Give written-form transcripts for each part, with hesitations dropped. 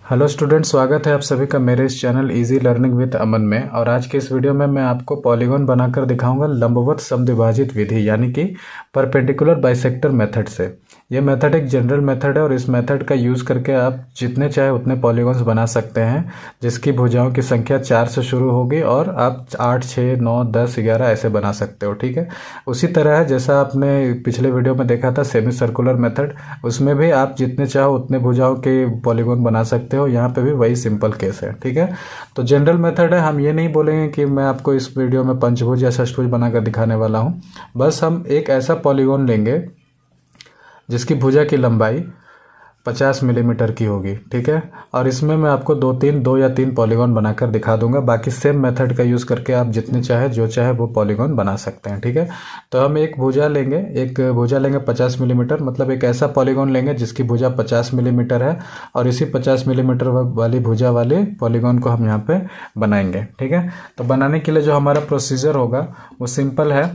Hello student, स्वागत है आप सभी का मेरे इस चैनल इजी लर्निंग विद अमन में। और आज के इस वीडियो में मैं आपको पॉलीगॉन बनाकर दिखाऊंगा लंबवत समद्विभाजित विधि यानी कि परपेंडिकुलर बाइसेक्टर मेथड से। यह मेथड एक जनरल मेथड है और इस मेथड का यूज़ करके आप जितने चाहे उतने पॉलीगॉन्स बना सकते हैं जिसकी भुजाओं की संख्या 4 से शुरू होगी और आप 8, 6, 9, 10, 11 ऐसे बना सकते हो। ठीक है, उसी तरह है जैसा आपने पिछले वीडियो में देखा था सेमी सर्कुलर मेथड, उसमें भी आप जितने चाहो उतने भुजाओं के पॉलीगॉन बना सकते हो। यहाँ पे भी वही सिंपल केस है। ठीक है, तो जनरल मेथड है, हम ये नहीं बोलेंगे कि मैं आपको इस वीडियो में पंचभुज या षष्ठभुज बनाकर दिखाने वाला हूँ। बस हम एक ऐसा पॉलीगॉन लेंगे जिसकी भुजा की लंबाई 50 मिलीमीटर की होगी। ठीक है, और इसमें मैं आपको दो या तीन पॉलीगॉन बनाकर दिखा दूंगा। बाकी सेम मेथड का यूज़ करके आप जितने चाहे जो चाहे वो पॉलीगॉन बना सकते हैं। ठीक है, तो हम एक भुजा लेंगे 50 मिलीमीटर, मतलब एक ऐसा पॉलीगॉन लेंगे जिसकी भुजा 50 मिलीमीटर है और इसी 50 मिलीमीटर वाली भुजा वाले पॉलीगॉन को हम यहाँ पे बनाएंगे। ठीक है, तो बनाने के लिए जो हमारा प्रोसीजर होगा वो सिंपल है।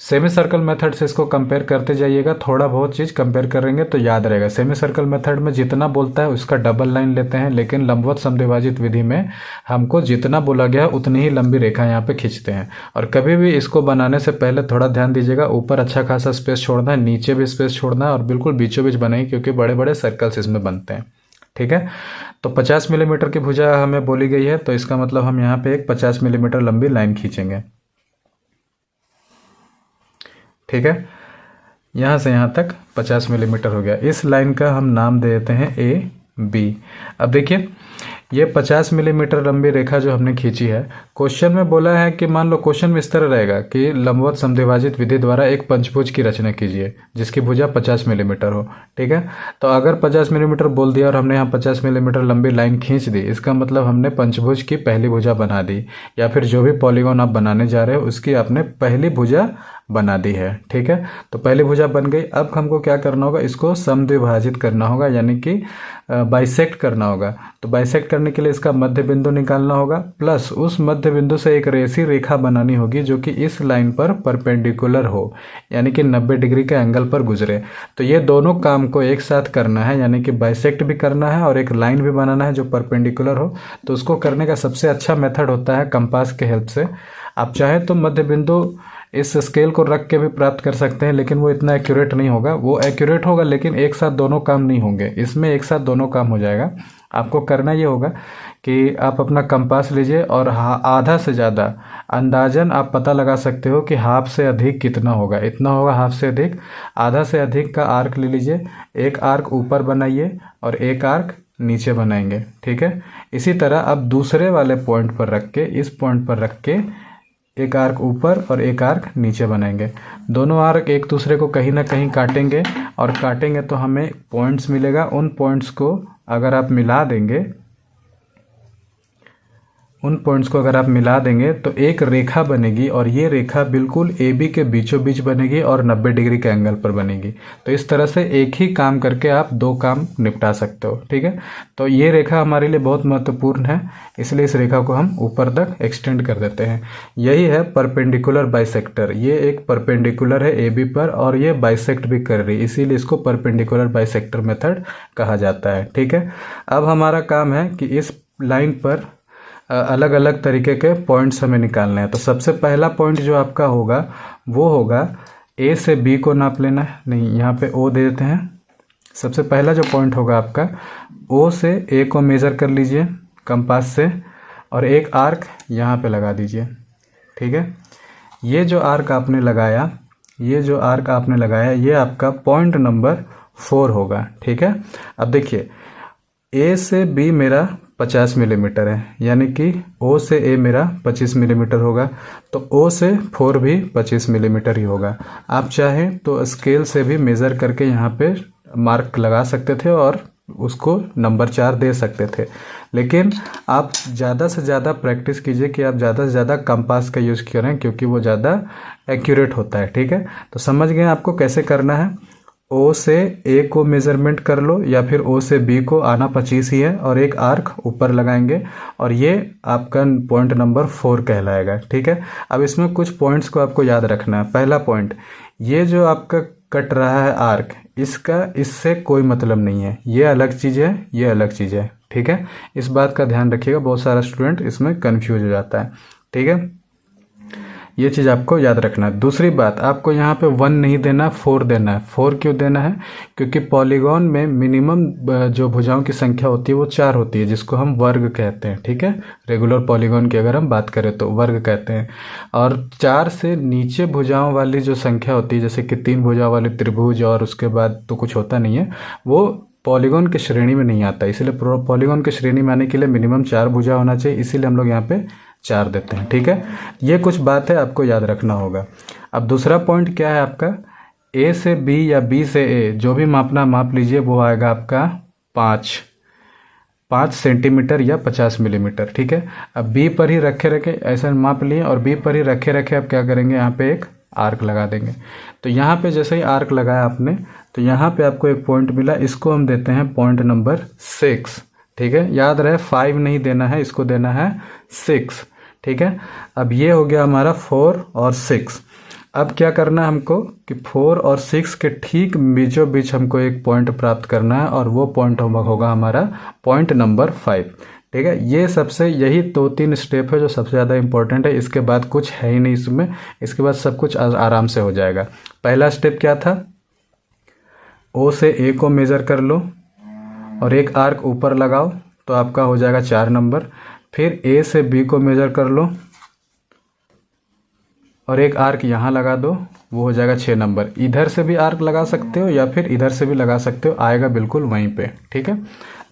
सेमी सर्कल मेथड से इसको कंपेयर करते जाइएगा, थोड़ा बहुत चीज़ कंपेयर करेंगे तो याद रहेगा। सेमी सर्कल मेथड में जितना बोलता है उसका डबल लाइन लेते हैं, लेकिन लंबवत समद्विभाजित विधि में हमको जितना बोला गया उतनी ही लंबी रेखा यहाँ पे खींचते हैं। और कभी भी इसको बनाने से पहले थोड़ा ध्यान दीजिएगा, ऊपर अच्छा खासा स्पेस छोड़ना है, नीचे भी स्पेस छोड़ना है और बिल्कुल बीचों बीच बनाइए क्योंकि बड़े बड़े सर्कल्स इसमें बनते हैं। ठीक है, तो 50 मिलीमीटर की भुजा हमें बोली गई है, तो इसका मतलब हम यहाँ पे एक 50 मिलीमीटर लंबी लाइन खींचेंगे। ठीक है, यहाँ से यहाँ तक 50 मिलीमीटर हो गया। इस लाइन का हम नाम दे देते हैं ए बी। अब देखिए ये 50 मिलीमीटर लंबी रेखा जो हमने खींची है, क्वेश्चन में बोला है कि मान लो क्वेश्चन में इस तरह रहेगा कि लंबवत समद्विभाजित विधि द्वारा एक पंचभुज की रचना कीजिए जिसकी भुजा 50 मिलीमीटर हो। ठीक है, तो अगर 50 मिलीमीटर बोल दिया और हमने यहाँ 50 मिलीमीटर लंबी लाइन खींच दी, इसका मतलब हमने पंचभुज की पहली भुजा बना दी, या फिर जो भी पॉलीगॉन आप बनाने जा रहे हो उसकी आपने पहली भुजा बना दी है। ठीक है, तो पहली भुजा बन गई। अब हमको क्या करना होगा, इसको समद्विभाजित करना होगा यानी कि बाइसेक्ट करना होगा। तो बाइसेक्ट करने के लिए इसका मध्य बिंदु निकालना होगा, प्लस उस मध्य बिंदु से एक रेसी रेखा बनानी होगी जो कि इस लाइन पर परपेंडिकुलर हो यानी कि 90 डिग्री के एंगल पर गुजरे। तो ये दोनों काम को एक साथ करना है, यानी कि बाइसेक्ट भी करना है और एक लाइन भी बनाना है जो परपेंडिकुलर हो। तो उसको करने का सबसे अच्छा मेथड होता है कंपास के हेल्प से। आप चाहे तो मध्य बिंदु इस स्केल को रख के भी प्राप्त कर सकते हैं, लेकिन वो इतना एक्यूरेट नहीं होगा। वो एक्यूरेट होगा लेकिन एक साथ दोनों काम नहीं होंगे, इसमें एक साथ दोनों काम हो जाएगा। आपको करना ये होगा कि आप अपना कंपास लीजिए और आधा से ज़्यादा अंदाजन आप पता लगा सकते हो कि हाफ से अधिक कितना होगा। इतना होगा हाफ से अधिक, आधा से अधिक का आर्क ले लीजिए। एक आर्क ऊपर बनाइए और एक आर्क नीचे बनाएंगे। ठीक है, इसी तरह अब दूसरे वाले पॉइंट पर रख के, इस पॉइंट पर रख के एक आर्क ऊपर और एक आर्क नीचे बनाएंगे। दोनों आर्क एक दूसरे को कहीं ना कहीं काटेंगे और काटेंगे तो हमें पॉइंट्स मिलेगा। उन पॉइंट्स को अगर आप मिला देंगे, तो एक रेखा बनेगी और ये रेखा बिल्कुल ए बी के बीचों बीच बनेगी और 90 डिग्री के एंगल पर बनेगी। तो इस तरह से एक ही काम करके आप दो काम निपटा सकते हो। ठीक है, तो ये रेखा हमारे लिए बहुत महत्वपूर्ण है, इसलिए इस रेखा को हम ऊपर तक एक्सटेंड कर देते हैं। यही है परपेंडिकुलर बाइसेक्टर। ये एक परपेंडिकुलर है ए बी पर और ये बाइसेक्ट भी कर रही है, इसीलिए इसको परपेंडिकुलर बाइसेक्टर मेथड कहा जाता है। ठीक है, अब हमारा काम है कि इस लाइन पर अलग अलग तरीके के पॉइंट्स हमें निकालने हैं। तो सबसे पहला पॉइंट जो आपका होगा वो होगा ए से बी को नाप लेना है। नहीं, यहाँ पे ओ दे देते हैं। सबसे पहला जो पॉइंट होगा आपका, ओ से ए को मेज़र कर लीजिए कंपास से और एक आर्क यहाँ पे लगा दीजिए। ठीक है, ये जो आर्क आपने लगाया ये आपका पॉइंट नंबर 4 होगा। ठीक है, अब देखिए ए से बी मेरा 50 मिलीमीटर है, यानी कि ओ से ए मेरा 25 मिलीमीटर होगा, तो ओ से 4 भी 25 मिलीमीटर ही होगा। आप चाहें तो स्केल से भी मेज़र करके यहाँ पे मार्क लगा सकते थे और उसको नंबर 4 दे सकते थे, लेकिन आप ज़्यादा से ज़्यादा प्रैक्टिस कीजिए कि आप ज़्यादा से ज़्यादा कंपास का यूज़ करें क्योंकि वो ज़्यादा एक्यूरेट होता है। ठीक है, तो समझ गए आपको कैसे करना है। ओ से ए को मेज़रमेंट कर लो या फिर ओ से बी को, आना 25 ही है, और एक आर्क ऊपर लगाएंगे और ये आपका पॉइंट नंबर 4 कहलाएगा। ठीक है, अब इसमें कुछ पॉइंट्स को आपको याद रखना है। पहला पॉइंट, ये जो आपका कट रहा है आर्क, इसका इससे कोई मतलब नहीं है, ये अलग चीज़ है, ये अलग चीज़ है, ठीक है। इस बात का ध्यान रखिएगा, बहुत सारा स्टूडेंट इसमें कंफ्यूज हो जाता है, ठीक है। ये चीज़ आपको याद रखना है। दूसरी बात, आपको यहाँ पे 1 नहीं देना, 4 देना है। 4 क्यों देना है? क्योंकि पॉलीगॉन में मिनिमम जो भुजाओं की संख्या होती है वो 4 होती है, जिसको हम वर्ग कहते हैं, ठीक है। रेगुलर पॉलीगॉन की अगर हम बात करें तो वर्ग कहते हैं। और 4 से नीचे भुजाओं वाली जो संख्या होती है, जैसे कि 3 भुजाओं वाली त्रिभुज और उसके बाद तो कुछ होता नहीं है, वो पॉलीगॉन की श्रेणी में नहीं आता। इसीलिए पॉलीगॉन की श्रेणी में आने के लिए मिनिमम 4 भुजा होना चाहिए, इसीलिए हम लोग यहाँ पे 4 देते हैं, ठीक है। ये कुछ बात है आपको याद रखना होगा। अब दूसरा पॉइंट क्या है आपका, ए से बी या बी से ए जो भी मापना माप लीजिए, वो आएगा आपका 5 सेंटीमीटर या 50 मिलीमीटर, ठीक है। अब बी पर ही रखे रखे ऐसा माप लिए और बी पर ही रखे रखे अब क्या करेंगे, यहाँ पे एक आर्क लगा देंगे। तो यहाँ पे जैसे ही आर्क लगाया आपने, तो यहाँ पे आपको एक पॉइंट मिला, इसको हम देते हैं पॉइंट नंबर 6, ठीक है। याद रहे 5 नहीं देना है, इसको देना है 6, ठीक है। अब ये हो गया हमारा 4 और 6। अब क्या करना है हमको कि 4 और 6 के ठीक बीचों बीच हमको एक पॉइंट प्राप्त करना है, और वो पॉइंट होगा हमारा पॉइंट नंबर 5, ठीक है। ये सबसे यही 2-3 स्टेप है जो सबसे ज़्यादा इंपॉर्टेंट है, इसके बाद कुछ है ही नहीं इसमें, इसके बाद सब कुछ आराम से हो जाएगा। पहला स्टेप क्या था, ओ से ए को मेज़र कर लो और एक आर्क ऊपर लगाओ, तो आपका हो जाएगा 4 नंबर। फिर ए से बी को मेज़र कर लो और एक आर्क यहाँ लगा दो, वो हो जाएगा 6 नंबर। इधर से भी आर्क लगा सकते हो या फिर इधर से भी लगा सकते हो, आएगा बिल्कुल वहीं पे, ठीक है।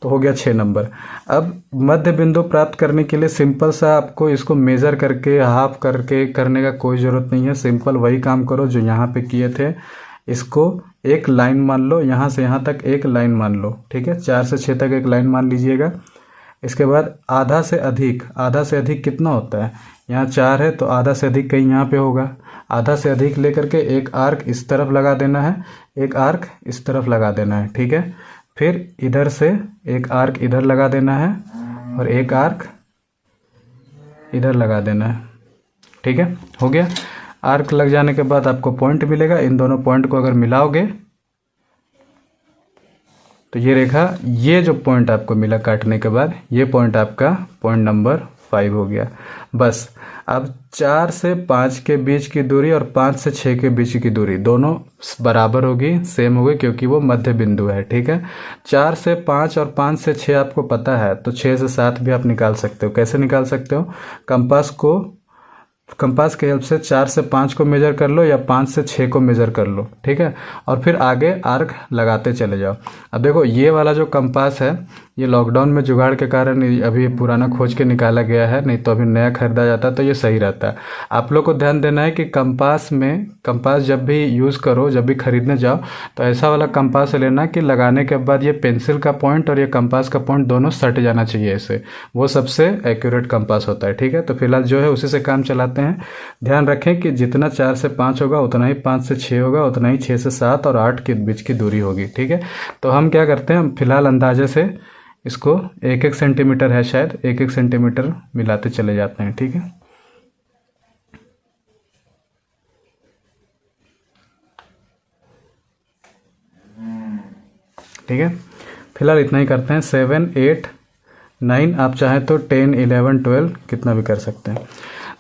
तो हो गया 6 नंबर। अब मध्य बिंदु प्राप्त करने के लिए सिंपल सा आपको इसको मेज़र करके हाफ करके करने का कोई ज़रूरत नहीं है। सिंपल वही काम करो जो यहाँ पे किए थे, इसको एक लाइन मान लो, यहाँ से यहाँ तक एक लाइन मान लो, ठीक है। 4 से 6 तक एक लाइन मान लीजिएगा। इसके बाद आधा से अधिक कितना होता है, यहाँ 4 है तो आधा से अधिक कहीं यहाँ पे होगा। आधा से अधिक लेकर के एक आर्क इस तरफ लगा देना है, एक आर्क इस तरफ लगा देना है, ठीक है। फिर इधर से एक आर्क इधर लगा देना है और एक आर्क इधर लगा देना है, ठीक है। हो गया। आर्क लग जाने के बाद आपको पॉइंट मिलेगा। इन दोनों पॉइंट को अगर मिलाओगे तो ये रेखा, ये जो पॉइंट आपको मिला काटने के बाद, ये पॉइंट आपका पॉइंट नंबर 5 हो गया। बस अब 4 से 5 के बीच की दूरी और 5 से 6 के बीच की दूरी दोनों बराबर होगी, सेम होगी, क्योंकि वो मध्य बिंदु है, ठीक है। 4 से 5 और 5 से 6 आपको पता है, तो 6 से 7 भी आप निकाल सकते हो। कैसे निकाल सकते हो, कंपास के हेल्प से 4 से 5 को मेजर कर लो या 5 से 6 को मेजर कर लो, ठीक है। और फिर आगे आर्क लगाते चले जाओ। अब देखो ये वाला जो कंपास है, ये लॉकडाउन में जुगाड़ के कारण अभी पुराना खोज के निकाला गया है, नहीं तो अभी नया खरीदा जाता तो ये सही रहता है। आप लोग को ध्यान देना है कि कंपास जब भी यूज़ करो, जब भी खरीदने जाओ, तो ऐसा वाला कंपास लेना कि लगाने के बाद ये पेंसिल का पॉइंट और ये कंपास का पॉइंट दोनों सट जाना चाहिए ऐसे, वो सबसे एक्यूरेट कंपास होता है, ठीक है। तो फिलहाल जो है उसी से काम चलाते हैं। ध्यान रखें कि जितना 4 से 5 होगा उतना ही 5 से 6 होगा, उतना ही 6 से 7 और 8 के बीच की दूरी होगी, ठीक है। तो हम क्या करते हैं, हम फिलहाल अंदाजे से इसको 1-1 सेंटीमीटर है, शायद 1-1 सेंटीमीटर मिलाते चले जाते हैं, ठीक है। ठीक है, फिलहाल इतना ही करते हैं। 7, 8, 9, आप चाहें तो 10, 11, 12 कितना भी कर सकते हैं।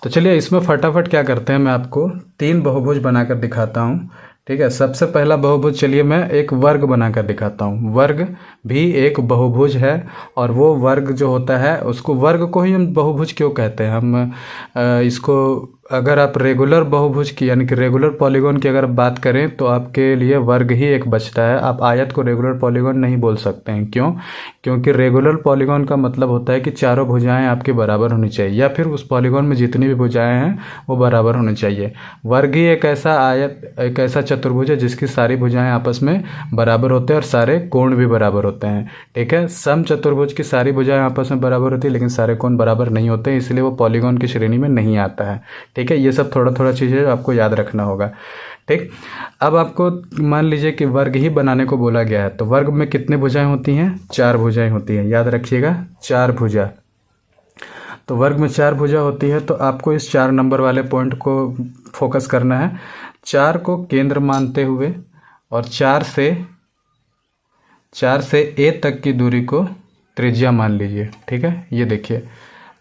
तो चलिए इसमें फटाफट क्या करते हैं, मैं आपको 3 बहुभुज बनाकर दिखाता हूँ, ठीक है। सबसे पहला बहुभुज, चलिए मैं एक वर्ग बनाकर दिखाता हूँ। वर्ग भी एक बहुभुज है, और वो वर्ग जो होता है उसको, वर्ग को ही हम बहुभुज क्यों कहते हैं, हम इसको अगर आप रेगुलर बहुभुज की यानी कि रेगुलर पॉलीगॉन की अगर बात करें तो आपके लिए वर्ग ही एक बचता है। आप आयत को रेगुलर पॉलीगॉन नहीं बोल सकते हैं। क्यों? क्योंकि रेगुलर पॉलीगॉन का मतलब होता है कि चारों भुजाएं आपकी बराबर होनी चाहिए, या फिर उस पॉलीगॉन में जितनी भी भुजाएं हैं वो बराबर होनी चाहिए। वर्ग ही एक ऐसा चतुर्भुज है जिसकी सारी भुजाएं आपस में बराबर होते हैं और सारे कोण भी बराबर होते हैं, ठीक है। सम चतुर्भुज की सारी भुजाएं आपस में बराबर होती है लेकिन सारे कोण बराबर नहीं होते हैं, इसलिए वो पॉलीगॉन की श्रेणी में नहीं आता है, ठीक है। ये सब थोड़ा थोड़ा चीज़ें आपको याद रखना होगा, ठीक। अब आपको मान लीजिए कि वर्ग ही बनाने को बोला गया है, तो वर्ग में कितनी भुजाएं होती हैं? 4 भुजाएं होती हैं, याद रखिएगा 4 भुजा। तो वर्ग में 4 भुजा होती है, तो आपको इस 4 नंबर वाले पॉइंट को फोकस करना है। 4 को केंद्र मानते हुए और 4 से 4 से ए तक की दूरी को त्रिज्या मान लीजिए। ठीक है, ये देखिए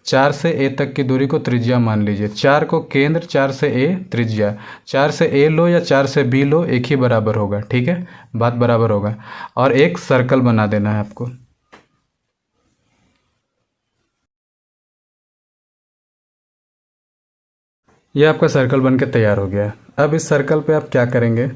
4 से ए तक की दूरी को त्रिज्या मान लीजिए। 4 को केंद्र, 4 से ए त्रिज्या। 4 से ए लो या 4 से बी लो, एक ही बराबर होगा। ठीक है, बात बराबर होगा। और एक सर्कल बना देना है आपको। ये आपका सर्कल बन के तैयार हो गया है। अब इस सर्कल पे आप क्या करेंगे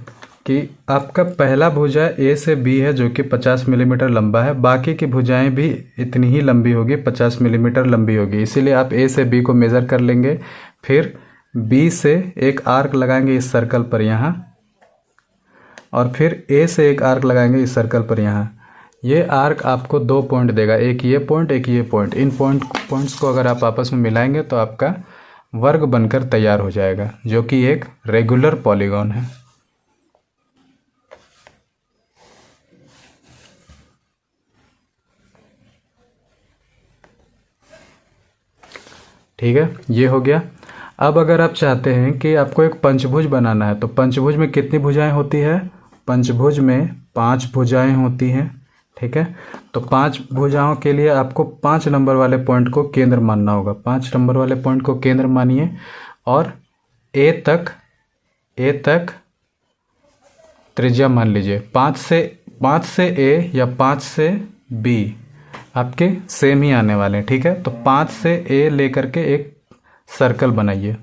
कि आपका पहला भुजा ए से बी है जो कि 50 मिलीमीटर लंबा है, बाकी की भुजाएं भी इतनी ही लंबी होगी, 50 मिलीमीटर लंबी होगी। इसीलिए आप ए से बी को मेज़र कर लेंगे, फिर बी से एक आर्क लगाएंगे इस सर्कल पर यहाँ, और फिर ए से एक आर्क लगाएंगे इस सर्कल पर यहाँ। ये आर्क आपको 2 पॉइंट देगा, एक ये पॉइंट, एक ये पॉइंट। इन पॉइंट्स को अगर आप आपस में मिलाएंगे तो आपका वर्ग बनकर तैयार हो जाएगा, जो कि एक रेगुलर पॉलीगॉन है। ठीक है, ये हो गया। अब अगर आप चाहते हैं कि आपको एक पंचभुज बनाना है, तो पंचभुज में कितनी भुजाएं होती है? पंचभुज में 5 भुजाएं होती हैं। ठीक है, तो 5 भुजाओं के लिए आपको 5 नंबर वाले पॉइंट को केंद्र मानना होगा। 5 नंबर वाले पॉइंट को केंद्र मानिए, और ए तक त्रिज्या मान लीजिए। 5 से ए या 5 से बी आपके सेम ही आने वाले हैं। ठीक है, तो 5 से ए लेकर के एक सर्कल बनाइए।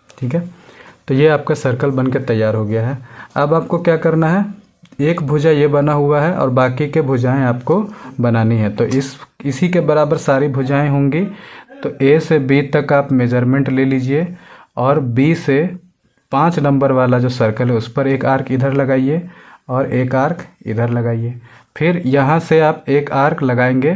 ठीक है, तो ये आपका सर्कल बनकर तैयार हो गया है। अब आपको क्या करना है, एक भुजा ये बना हुआ है और बाकी के भुजाएं आपको बनानी है। तो इसी के बराबर सारी भुजाएं होंगी। तो ए से बी तक आप मेजरमेंट ले लीजिए, और बी से 5 नंबर वाला जो सर्कल है उस पर एक आर्क इधर लगाइए और एक आर्क इधर लगाइए। फिर यहाँ से आप एक आर्क लगाएंगे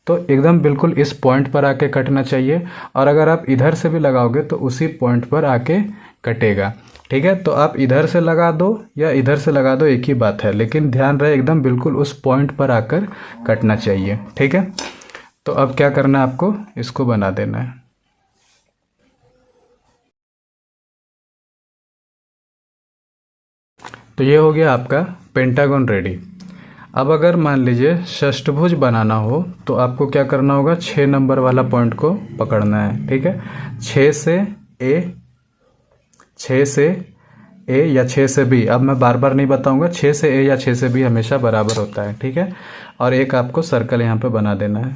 तो एकदम बिल्कुल इस पॉइंट पर आके कटना चाहिए, और अगर आप इधर से भी लगाओगे तो उसी पॉइंट पर आके कटेगा। ठीक है, तो आप इधर से लगा दो या इधर से लगा दो, एक ही बात है, लेकिन ध्यान रहे एकदम बिल्कुल उस पॉइंट पर आकर कटना चाहिए। ठीक है, तो अब क्या करना है, आपको इसको बना देना है। तो ये हो गया आपका पेंटागन रेडी। अब अगर मान लीजिए षष्ठभुज बनाना हो तो आपको क्या करना होगा, 6 नंबर वाला पॉइंट को पकड़ना है। ठीक है, 6 से ए या 6 से बी, अब मैं बार बार नहीं बताऊंगा, 6 से ए या 6 से बी हमेशा बराबर होता है। ठीक है, और एक आपको सर्कल यहाँ पे बना देना है।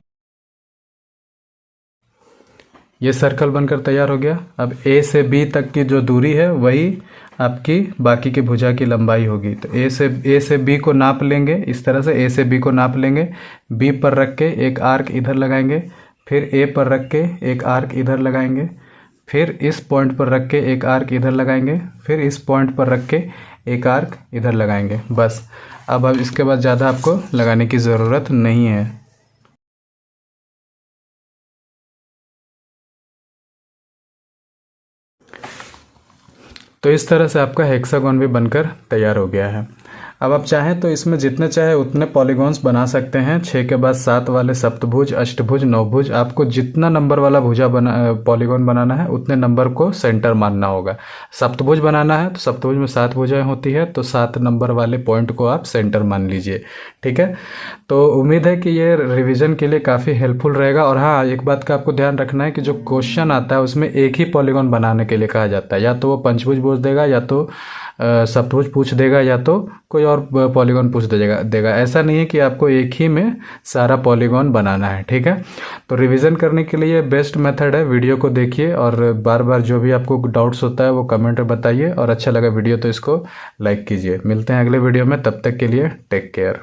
ये सर्कल बनकर तैयार हो गया। अब ए से बी तक की जो दूरी है वही आपकी बाकी की भुजा की लंबाई होगी। तो ए से बी को नाप लेंगे, इस तरह से ए से बी को नाप लेंगे, बी पर रख के एक आर्क इधर लगाएंगे, फिर ए पर रख के एक आर्क इधर लगाएंगे, फिर इस पॉइंट पर रख के एक आर्क इधर लगाएंगे, फिर इस पॉइंट पर रख के एक आर्क इधर लगाएंगे। बस, अब इसके बाद ज़्यादा आपको लगाने की ज़रूरत नहीं है। तो इस तरह से आपका हेक्सागोन भी बनकर तैयार हो गया है। अब आप चाहें तो इसमें जितने चाहे उतने पॉलीगॉन्स बना सकते हैं। 6 के बाद 7 वाले सप्तभुज, अष्टभुज, नवभुज, आपको जितना नंबर वाला पॉलीगॉन बनाना है उतने नंबर को सेंटर मानना होगा। सप्तभुज बनाना है तो सप्तभुज में 7 भुजाएं होती है, तो 7 नंबर वाले पॉइंट को आप सेंटर मान लीजिए। ठीक है, तो उम्मीद है कि ये रिविजन के लिए काफ़ी हेल्पफुल रहेगा। और हाँ, एक बात का आपको ध्यान रखना है कि जो क्वेश्चन आता है उसमें एक ही पॉलीगॉन बनाने के लिए कहा जाता है। या तो वो पंचभुज पूछ देगा, या तो सप्तभुज पूछ देगा, या तो कोई और पॉलीगॉन पूछ देगा। ऐसा नहीं है कि आपको एक ही में सारा पॉलीगॉन बनाना है। ठीक है, तो रिवीजन करने के लिए बेस्ट मेथड है, वीडियो को देखिए और बार बार जो भी आपको डाउट्स होता है वो कमेंट में बताइए, और अच्छा लगा वीडियो तो इसको लाइक कीजिए। मिलते हैं अगले वीडियो में, तब तक के लिए टेक केयर।